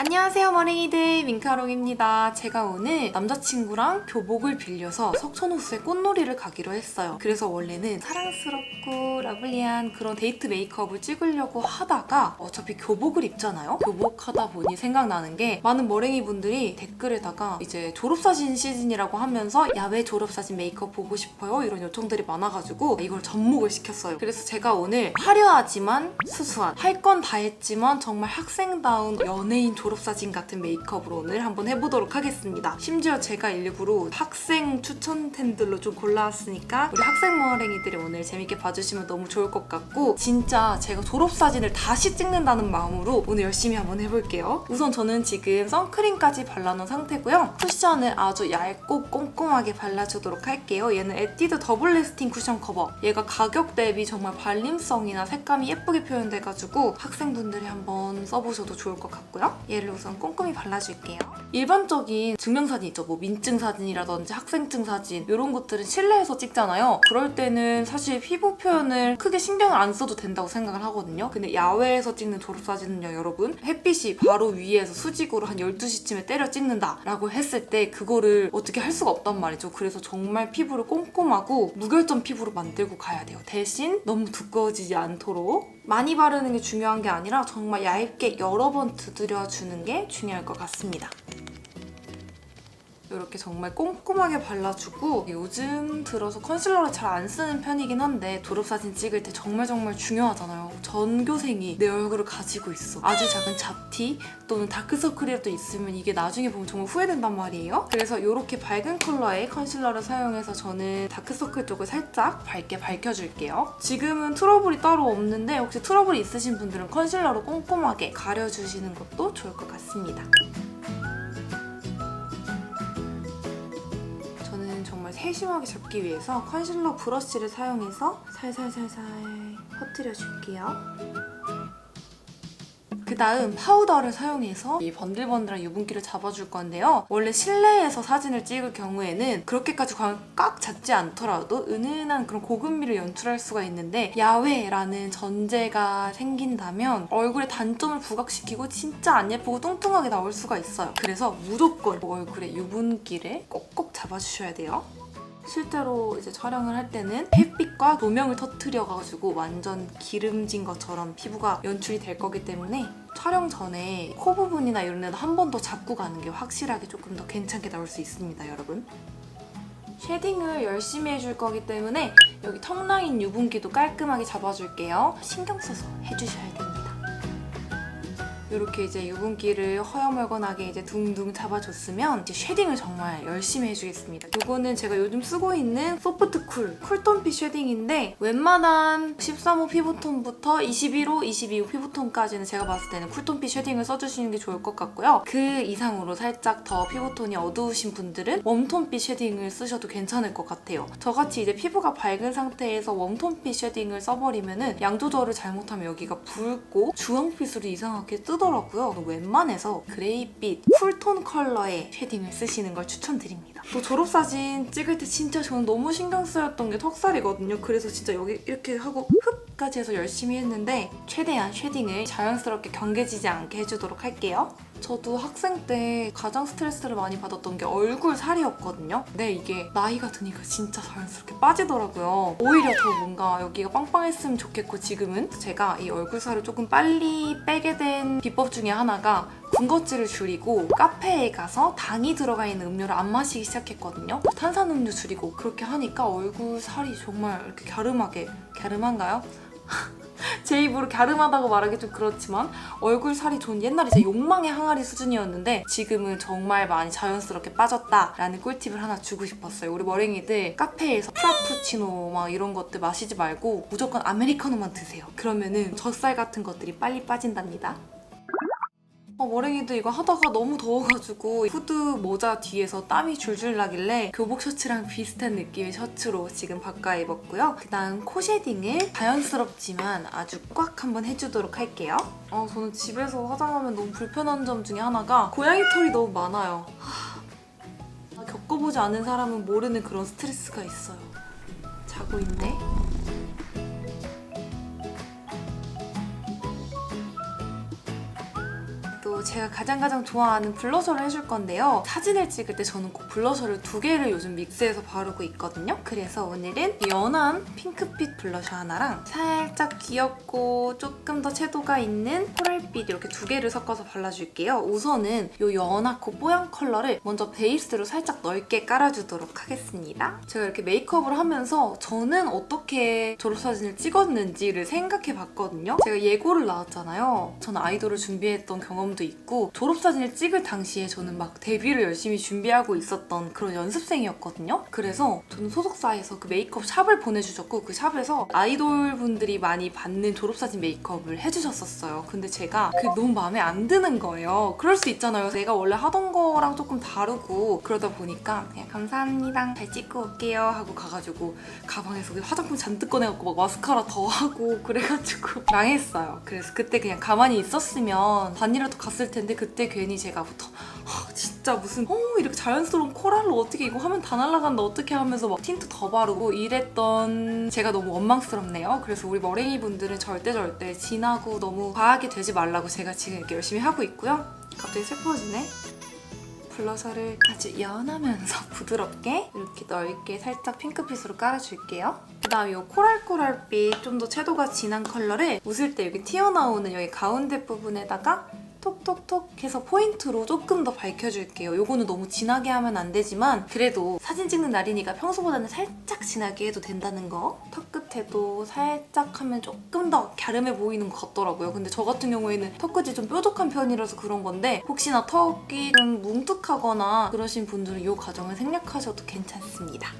안녕하세요 머랭이들, 민카롱입니다. 제가 오늘 남자친구랑 교복을 빌려서 석촌호수에 꽃놀이를 가기로 했어요. 그래서 원래는 사랑스럽고 러블리한 그런 데이트 메이크업을 찍으려고 하다가 어차피 교복을 입잖아요? 교복하다 보니 생각나는 게 많은 머랭이 분들이 댓글에다가 이제 졸업사진 시즌이라고 하면서 야외 졸업사진 메이크업 보고 싶어요 이런 요청들이 많아가지고 이걸 접목을 시켰어요. 그래서 제가 오늘 화려하지만 수수한, 할 건 다 했지만 정말 학생다운 연예인 졸업사진 같은 메이크업으로 오늘 한번 해보도록 하겠습니다. 심지어 제가 일부러 학생 추천템들로 좀 골라왔으니까 우리 학생 머랭이들이 오늘 재밌게 봐주시면 너무 좋을 것 같고, 진짜 제가 졸업사진을 다시 찍는다는 마음으로 오늘 열심히 한번 해볼게요. 우선 저는 지금 선크림까지 발라놓은 상태고요. 쿠션을 아주 얇고 꼼꼼하게 발라주도록 할게요. 얘는 에뛰드 더블 래스팅 쿠션 커버. 얘가 가격 대비 정말 발림성이나 색감이 예쁘게 표현돼가지고 학생분들이 한번 써보셔도 좋을 것 같고요. 얘를 우선 꼼꼼히 발라줄게요. 일반적인 증명사진 있죠. 뭐 민증사진이라든지 학생증 사진 이런 것들은 실내에서 찍잖아요. 그럴 때는 사실 피부 표현을 크게 신경을 안 써도 된다고 생각을 하거든요. 근데 야외에서 찍는 졸업사진은요 여러분, 햇빛이 바로 위에서 수직으로 한 12시쯤에 때려 찍는다 라고 했을 때 그거를 어떻게 할 수가 없단 말이죠. 그래서 정말 피부를 꼼꼼하고 무결점 피부로 만들고 가야 돼요. 대신 너무 두꺼워지지 않도록 많이 바르는 게 중요한 게 아니라 정말 얇게 여러 번 두드려주는 게 중요할 것 같습니다. 이렇게 정말 꼼꼼하게 발라주고, 요즘 들어서 컨실러를 잘 안 쓰는 편이긴 한데 졸업사진 찍을 때 정말 중요하잖아요. 전교생이 내 얼굴을 가지고 있어. 아주 작은 잡티 또는 다크서클이라도 있으면 이게 나중에 보면 정말 후회된단 말이에요. 그래서 이렇게 밝은 컬러의 컨실러를 사용해서 저는 다크서클 쪽을 살짝 밝게 밝혀줄게요. 지금은 트러블이 따로 없는데 혹시 트러블이 있으신 분들은 컨실러로 꼼꼼하게 가려주시는 것도 좋을 것 같습니다. 정말 세심하게 잡기 위해서 컨실러 브러쉬를 사용해서 살살살살 퍼뜨려줄게요. 그 다음 파우더를 사용해서 이 번들번들한 유분기를 잡아줄 건데요. 원래 실내에서 사진을 찍을 경우에는 그렇게까지 꽉 잡지 않더라도 은은한 그런 고급미를 연출할 수가 있는데, 야외라는 전제가 생긴다면 얼굴에 단점을 부각시키고 진짜 안 예쁘고 뚱뚱하게 나올 수가 있어요. 그래서 무조건 얼굴에 유분기를 꼭꼭 잡아주셔야 돼요. 실제로 이제 촬영을 할 때는 햇빛과 조명을 터트려가지고 완전 기름진 것처럼 피부가 연출이 될 거기 때문에 촬영 전에 코 부분이나 이런 데도 한 번 더 잡고 가는 게 확실하게 조금 더 괜찮게 나올 수 있습니다, 여러분. 쉐딩을 열심히 해줄 거기 때문에 여기 턱 라인 유분기도 깔끔하게 잡아줄게요. 신경 써서 해주셔야 됩니다. 이렇게 이제 유분기를 허여멀건하게 이제 둥둥 잡아줬으면 이제 쉐딩을 정말 열심히 해주겠습니다. 이거는 제가 요즘 쓰고 있는 소프트 쿨톤빛 쉐딩인데, 웬만한 13호 피부톤부터 21호, 22호 피부톤까지는 제가 봤을 때는 쿨톤빛 쉐딩을 써주시는 게 좋을 것 같고요. 그 이상으로 살짝 더 피부톤이 어두우신 분들은 웜톤빛 쉐딩을 쓰셔도 괜찮을 것 같아요. 저같이 이제 피부가 밝은 상태에서 웜톤빛 쉐딩을 써버리면은 양 조절을 잘못하면 여기가 붉고 주황빛으로 이상하게 뜨더라고요. 웬만해서 그레이빛 쿨톤 컬러의 쉐딩을 쓰시는 걸 추천드립니다. 또 졸업사진 찍을 때 진짜 저는 너무 신경 쓰였던 게 턱살이거든요. 그래서 진짜 여기 이렇게 하고 흡까지 해서 열심히 했는데 최대한 쉐딩을 자연스럽게 경계지지 않게 해주도록 할게요. 저도 학생 때 가장 스트레스를 많이 받았던 게 얼굴 살이었거든요. 근데 이게 나이가 드니까 진짜 자연스럽게 빠지더라고요. 오히려 더 뭔가 여기가 빵빵했으면 좋겠고, 지금은 제가 이 얼굴 살을 조금 빨리 빼게 된 비법 중에 하나가 군것질을 줄이고 카페에 가서 당이 들어가 있는 음료를 안 마시기 시작했거든요. 탄산음료 줄이고 그렇게 하니까 얼굴 살이 정말 이렇게 갸름한가요? 제 입으로 갸름하다고 말하기 좀 그렇지만 얼굴 살이 전 옛날에 제 욕망의 항아리 수준이었는데 지금은 정말 많이 자연스럽게 빠졌다라는 꿀팁을 하나 주고 싶었어요. 우리 머랭이들 카페에서 프라푸치노 막 이런 것들 마시지 말고 무조건 아메리카노만 드세요. 그러면은 젖살 같은 것들이 빨리 빠진답니다. 머랭이들 이거 하다가 너무 더워가지고 후드 모자 뒤에서 땀이 줄줄 나길래 교복 셔츠랑 비슷한 느낌의 셔츠로 지금 바꿔 입었고요. 그다음 코 쉐딩을 자연스럽지만 아주 꽉 한번 해주도록 할게요. 저는 집에서 화장하면 너무 불편한 점 중에 하나가 고양이 털이 너무 많아요. 겪어보지 않은 사람은 모르는 그런 스트레스가 있어요. 자고 있네. 제가 가장 좋아하는 블러셔를 해줄 건데요. 사진을 찍을 때 저는 꼭 블러셔를 2개를 요즘 믹스해서 바르고 있거든요. 그래서 오늘은 연한 핑크빛 블러셔 하나랑 살짝 귀엽고 조금 더 채도가 있는 코랄빛 이렇게 2개를 섞어서 발라줄게요. 우선은 이 연하고 뽀얀 컬러를 먼저 베이스로 살짝 넓게 깔아주도록 하겠습니다. 제가 이렇게 메이크업을 하면서 저는 어떻게 졸업사진을 찍었는지를 생각해봤거든요. 제가 예고를 나왔잖아요. 저는 아이돌을 준비했던 경험도 있고 졸업사진을 찍을 당시에 저는 막 데뷔를 열심히 준비하고 있었던 그런 연습생이었거든요. 그래서 저는 소속사에서 그 메이크업 샵을 보내주셨고 그 샵에서 아이돌 분들이 많이 받는 졸업사진 메이크업을 해주셨었어요. 근데 제가 그게 너무 마음에 안 드는 거예요. 그럴 수 있잖아요. 내가 원래 하던 거랑 조금 다르고 그러다 보니까 그냥 감사합니다. 잘 찍고 올게요 하고 가가지고 가방에서 화장품 잔뜩 꺼내갖고 막 마스카라 더 하고 그래가지고 망했어요. 그래서 그때 그냥 가만히 있었으면 반이라도 갔을 텐데 그때 괜히 제가부터 진짜 무슨 이렇게 자연스러운 코랄로 어떻게 이거 하면 다 날아간다 어떻게 하면서 막 틴트 더 바르고 이랬던 제가 너무 원망스럽네요. 그래서 우리 머랭이 분들은 절대 진하고 너무 과하게 되지 말라고 제가 지금 이렇게 열심히 하고 있고요. 갑자기 슬퍼지네. 블러셔를 아주 연하면서 부드럽게 이렇게 넓게 살짝 핑크빛으로 깔아줄게요. 그다음 이 코랄빛 좀 더 채도가 진한 컬러를 웃을 때 여기 튀어나오는 여기 가운데 부분에다가 톡톡톡 해서 포인트로 조금 더 밝혀줄게요. 요거는 너무 진하게 하면 안 되지만 그래도 사진 찍는 날이니까 평소보다는 살짝 진하게 해도 된다는 거. 턱 끝에도 살짝 하면 조금 더 갸름해 보이는 것 같더라고요. 근데 저 같은 경우에는 턱 끝이 좀 뾰족한 편이라서 그런 건데 혹시나 턱이 좀 뭉툭하거나 그러신 분들은 이 과정을 생략하셔도 괜찮습니다.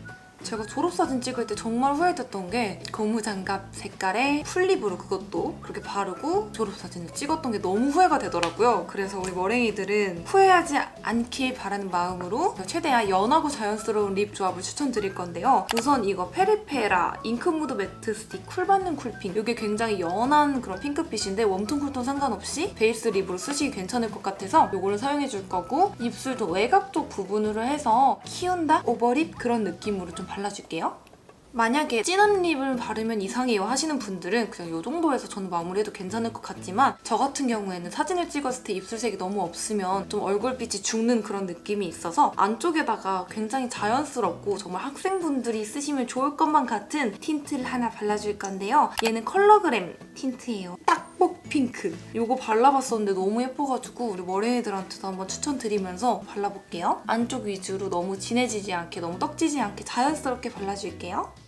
제가 졸업사진 찍을 때 정말 후회됐던 게 고무장갑 색깔의 풀립으로 그것도 그렇게 바르고 졸업사진을 찍었던 게 너무 후회가 되더라고요. 그래서 우리 머랭이들은 후회하지 않길 바라는 마음으로 최대한 연하고 자연스러운 립 조합을 추천드릴 건데요. 우선 이거 페리페라 잉크무드 매트 스틱 쿨받는 쿨핑 이게 굉장히 연한 그런 핑크빛인데 웜톤 쿨톤 상관없이 베이스 립으로 쓰시기 괜찮을 것 같아서 이거를 사용해줄 거고 입술도 외곽 쪽 부분으로 해서 키운다? 오버립 그런 느낌으로 좀 발라줄게요. 만약에 진한 립을 바르면 이상해요 하시는 분들은 그냥 이 정도에서 저는 마무리해도 괜찮을 것 같지만 저 같은 경우에는 사진을 찍었을 때 입술색이 너무 없으면 좀 얼굴빛이 죽는 그런 느낌이 있어서 안쪽에다가 굉장히 자연스럽고 정말 학생분들이 쓰시면 좋을 것만 같은 틴트를 하나 발라줄 건데요. 얘는 컬러그램 틴트예요. 딱복 핑크. 이거 발라봤었는데 너무 예뻐가지고 우리 머랭이들한테도 한번 추천드리면서 발라볼게요. 안쪽 위주로 너무 진해지지 않게 너무 떡지지 않게 자연스럽게 발라줄게요.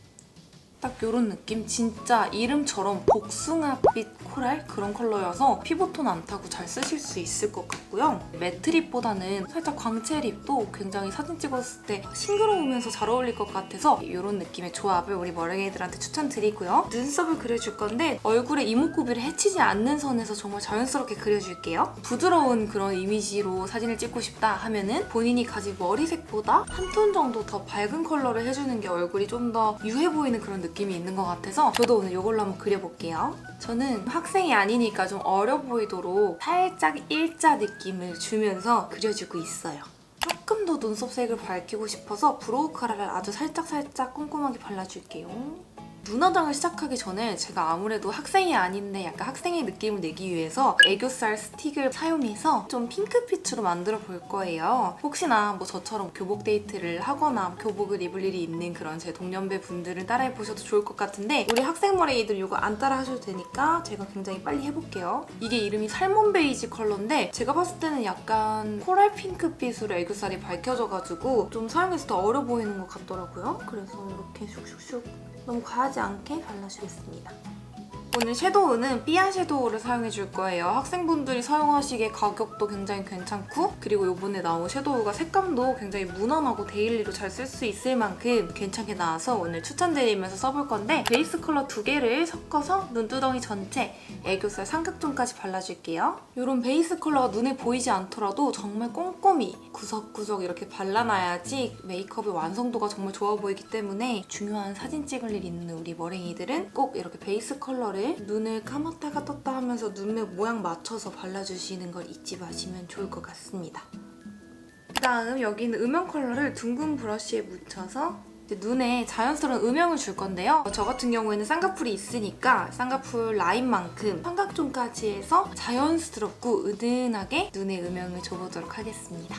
딱 이런 느낌? 진짜 이름처럼 복숭아빛 코랄 그런 컬러여서 피부톤 안 타고 잘 쓰실 수 있을 것 같고요. 매트 립보다는 살짝 광채 립도 굉장히 사진 찍었을 때 싱그러우면서 잘 어울릴 것 같아서 이런 느낌의 조합을 우리 머랭이들한테 추천드리고요. 눈썹을 그려줄 건데 얼굴에 이목구비를 해치지 않는 선에서 정말 자연스럽게 그려줄게요. 부드러운 그런 이미지로 사진을 찍고 싶다 하면은 본인이 가진 머리색보다 한 톤 정도 더 밝은 컬러를 해주는 게 얼굴이 좀 더 유해 보이는 그런 느낌이 있는 것 같아서 저도 오늘 이걸로 한번 그려볼게요. 저는 학생이 아니니까 좀 어려 보이도록 살짝 일자 느낌을 주면서 그려주고 있어요. 조금 더 눈썹 색을 밝히고 싶어서 브로우 카라를 아주 살짝 꼼꼼하게 발라줄게요. 눈화장을 시작하기 전에 제가 아무래도 학생이 아닌데 약간 학생의 느낌을 내기 위해서 애교살 스틱을 사용해서 좀 핑크빛으로 만들어 볼 거예요. 혹시나 뭐 저처럼 교복 데이트를 하거나 교복을 입을 일이 있는 그런 제 동년배 분들은 따라해보셔도 좋을 것 같은데 우리 학생 머랭이들 이거 안 따라 하셔도 되니까 제가 굉장히 빨리 해볼게요. 이게 이름이 살몬 베이지 컬러인데 제가 봤을 때는 약간 코랄 핑크빛으로 애교살이 밝혀져가지고 좀 사용해서 더 어려 보이는 것 같더라고요. 그래서 이렇게 슉슉슉 너무 과하지 않게 발라주겠습니다. 오늘 섀도우는 삐아 섀도우를 사용해줄 거예요. 학생분들이 사용하시기에 가격도 굉장히 괜찮고 그리고 이번에 나온 섀도우가 색감도 굉장히 무난하고 데일리로 잘 쓸 수 있을 만큼 괜찮게 나와서 오늘 추천드리면서 써볼 건데 베이스 컬러 2개를 섞어서 눈두덩이 전체 애교살 삼각존까지 발라줄게요. 이런 베이스 컬러가 눈에 보이지 않더라도 정말 꼼꼼히 구석구석 이렇게 발라놔야지 메이크업의 완성도가 정말 좋아 보이기 때문에 중요한 사진 찍을 일 있는 우리 머랭이들은 꼭 이렇게 베이스 컬러를 눈을 감았다가 떴다 하면서 눈매 모양 맞춰서 발라주시는 걸 잊지 마시면 좋을 것 같습니다. 그다음 여기 있는 음영 컬러를 둥근 브러쉬에 묻혀서 이제 눈에 자연스러운 음영을 줄 건데요. 저 같은 경우에는 쌍꺼풀이 있으니까 쌍꺼풀 라인만큼 삼각존까지 해서 자연스럽고 은은하게 눈에 음영을 줘보도록 하겠습니다.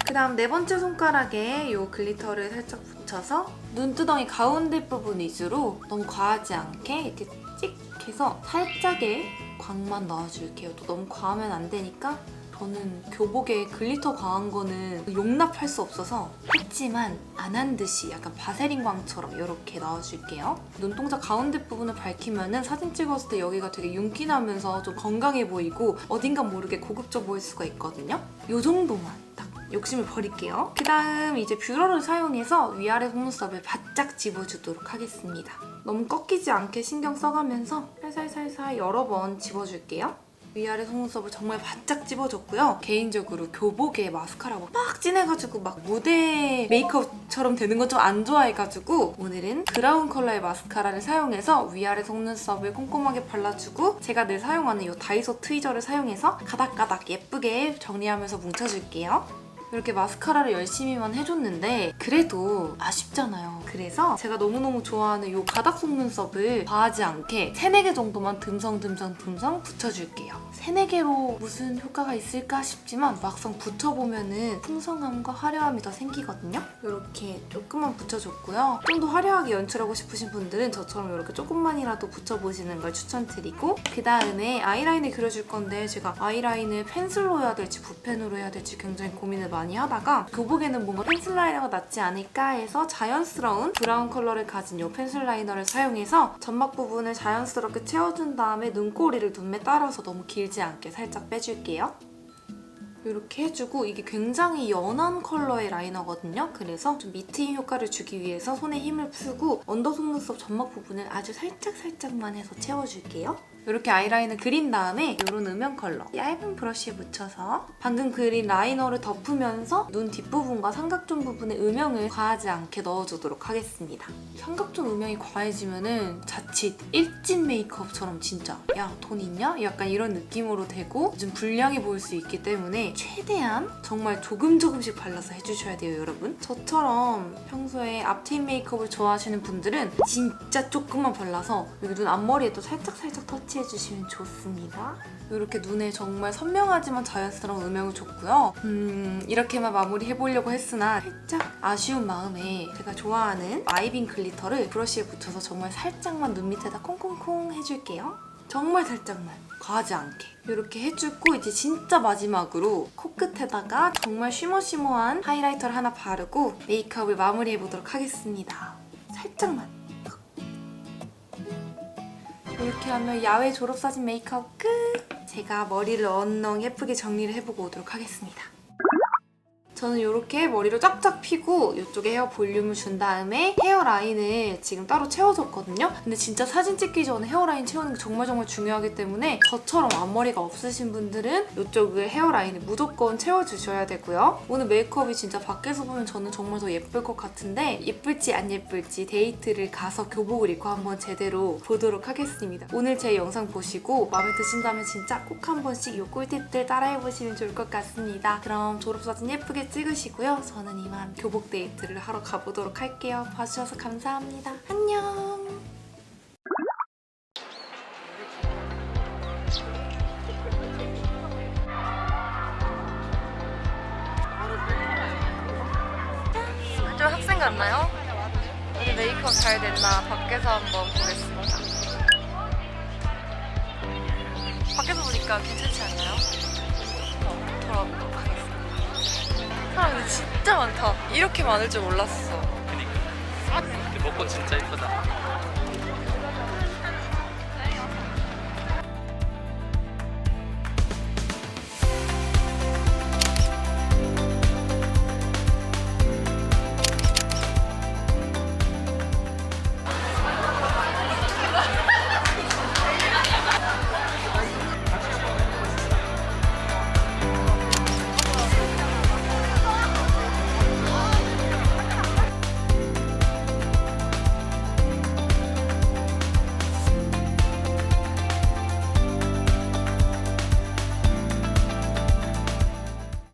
그 다음 네 번째 손가락에 이 글리터를 살짝 붙여서 눈두덩이 가운데 부분 위주로 너무 과하지 않게 이렇게 찍 해서 살짝의 광만 넣어줄게요. 또 너무 과하면 안 되니까 저는 교복에 글리터 과한 거는 용납할 수 없어서 했지만 안 한 듯이 약간 바세린 광처럼 이렇게 넣어줄게요. 눈동자 가운데 부분을 밝히면은 사진 찍었을 때 여기가 되게 윤기 나면서 좀 건강해 보이고 어딘가 모르게 고급져 보일 수가 있거든요. 이 정도만 딱 욕심을 버릴게요. 그 다음 이제 뷰러를 사용해서 위아래 속눈썹을 바짝 집어주도록 하겠습니다. 너무 꺾이지 않게 신경 써가면서 살살살살 여러 번 집어줄게요. 위아래 속눈썹을 정말 바짝 집어줬고요. 개인적으로 교복에 마스카라가 막 진해가지고 막 무대 메이크업처럼 되는 건 좀 안 좋아해가지고 오늘은 브라운 컬러의 마스카라를 사용해서 위아래 속눈썹을 꼼꼼하게 발라주고 제가 늘 사용하는 이 다이소 트위저를 사용해서 가닥가닥 예쁘게 정리하면서 뭉쳐줄게요. 이렇게 마스카라를 열심히만 해줬는데 그래도 아쉽잖아요. 그래서 제가 너무너무 좋아하는 이 가닥 속눈썹을 과하지 않게 3-4개 정도만 듬성듬성 붙여줄게요. 3-4개로 무슨 효과가 있을까 싶지만 막상 붙여보면은 풍성함과 화려함이 더 생기거든요. 이렇게 조금만 붙여줬고요. 좀 더 화려하게 연출하고 싶으신 분들은 저처럼 이렇게 조금만이라도 붙여보시는 걸 추천드리고 그 다음에 아이라인을 그려줄 건데 제가 아이라인을 펜슬로 해야 될지 붓펜으로 해야 될지 굉장히 고민을 많이 하다가 교복에는 뭔가 펜슬 라이너가 낫지 않을까 해서 자연스러운 브라운 컬러를 가진 이 펜슬 라이너를 사용해서 점막 부분을 자연스럽게 채워준 다음에 눈꼬리를 눈매 따라서 너무 길지 않게 살짝 빼줄게요. 이렇게 해주고 이게 굉장히 연한 컬러의 라이너거든요. 그래서 좀 미트인 효과를 주기 위해서 손에 힘을 풀고 언더 속눈썹 점막 부분을 아주 살짝만 해서 채워줄게요. 이렇게 아이라인을 그린 다음에 이런 음영 컬러 얇은 브러쉬에 묻혀서 방금 그린 라이너를 덮으면서 눈 뒷부분과 삼각존 부분에 음영을 과하지 않게 넣어주도록 하겠습니다. 삼각존 음영이 과해지면은 자칫 일진 메이크업처럼 진짜 야, 돈 있냐? 약간 이런 느낌으로 되고 좀 불량해 보일 수 있기 때문에 최대한 정말 조금씩 발라서 해주셔야 돼요, 여러분. 저처럼 평소에 앞트임 메이크업을 좋아하시는 분들은 진짜 조금만 발라서 여기 눈 앞머리에도 살짝 터치해주시면 좋습니다. 이렇게 눈에 정말 선명하지만 자연스러운 음영을 줬고요. 이렇게만 마무리해보려고 했으나 살짝 아쉬운 마음에 제가 좋아하는 마이빈 글리터를 브러쉬에 붙여서 정말 살짝만 눈 밑에다 콩콩콩 해줄게요. 정말 살짝만, 과하지 않게 이렇게 해주고 이제 진짜 마지막으로 코끝에다가 정말 쉬머쉬머한 하이라이터를 하나 바르고 메이크업을 마무리해보도록 하겠습니다. 살짝만. 이렇게 하면 야외 졸업사진 메이크업 끝! 제가 머리를 언능 예쁘게 정리를 해보고 오도록 하겠습니다. 저는 이렇게 머리를 쫙쫙 펴고 이쪽에 헤어 볼륨을 준 다음에 헤어라인을 지금 따로 채워줬거든요. 근데 진짜 사진 찍기 전에 헤어라인 채우는 게 정말 중요하기 때문에 저처럼 앞머리가 없으신 분들은 이쪽을 헤어라인을 무조건 채워주셔야 되고요. 오늘 메이크업이 진짜 밖에서 보면 저는 정말 더 예쁠 것 같은데 예쁠지 안 예쁠지 데이트를 가서 교복을 입고 한번 제대로 보도록 하겠습니다. 오늘 제 영상 보시고 마음에 드신다면 진짜 꼭 한 번씩 이 꿀팁들 따라해보시면 좋을 것 같습니다. 그럼 졸업사진 예쁘게 찍으시고요. 저는 이만 교복 데이트를 하러 가보도록 할게요. 봐주셔서 감사합니다. 안녕! 좀 학생 같나요? 오늘 메이크업 잘 됐나 밖에서 한번 보겠습니다. 밖에서 보니까 괜찮지 않나요? 돌아보도록 하겠습니다. 사람이 진짜 많다. 이렇게 많을 줄 몰랐어. 그니까 먹고 진짜 예쁘다.